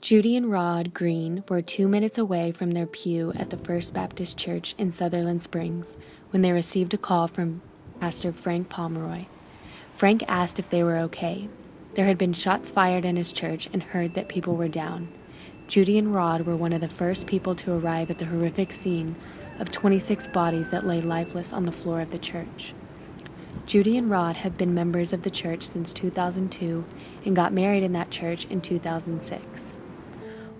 Judy and Rod Green were 2 minutes away from their pew at the First Baptist Church in Sutherland Springs when they received a call from Pastor Frank Pomeroy. Frank asked if they were okay. There had been shots fired in his church and heard that people were down. Judy and Rod were one of the first people to arrive at the horrific scene of 26 bodies that lay lifeless on the floor of the church. Judy and Rod have been members of the church since 2002 and got married in that church in 2006.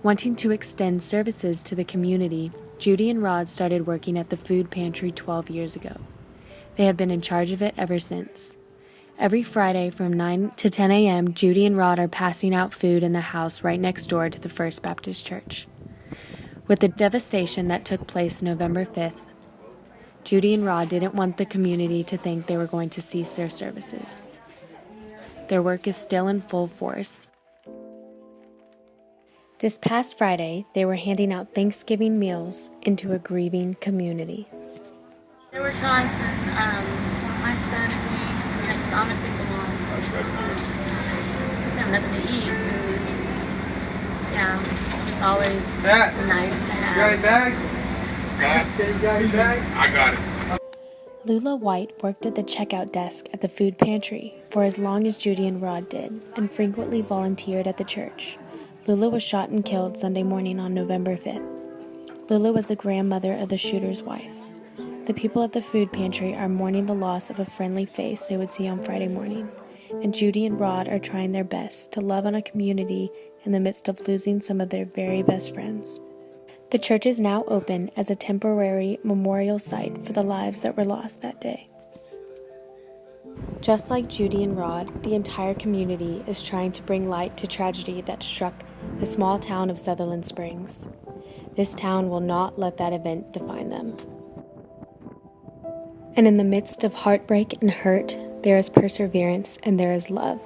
Wanting to extend services to the community, Judy and Rod started working at the food pantry 12 years ago. They have been in charge of it ever since. Every Friday from 9 to 10 a.m., Judy and Rod are passing out food in the house right next door to the First Baptist Church. With the devastation that took place November 5th, Judy and Rod didn't want the community to think they were going to cease their services. Their work is still in full force. This past Friday, they were handing out Thanksgiving meals into a grieving community. There were times when my son and me, because I'm a single mom, didn't have nothing to eat. And, it was always nice to have. You got a bag? I got it. Lula White worked at the checkout desk at the food pantry for as long as Judy and Rod did, and frequently volunteered at the church. Lula was shot and killed Sunday morning on November 5th. Lula was the grandmother of the shooter's wife. The people at the food pantry are mourning the loss of a friendly face they would see on Friday morning, and Judy and Rod are trying their best to love on a community in the midst of losing some of their very best friends. The church is now open as a temporary memorial site for the lives that were lost that day. Just like Judy and Rod, the entire community is trying to bring light to tragedy that struck the small town of Sutherland Springs. This town will not let that event define them. And in the midst of heartbreak and hurt, there is perseverance and there is love.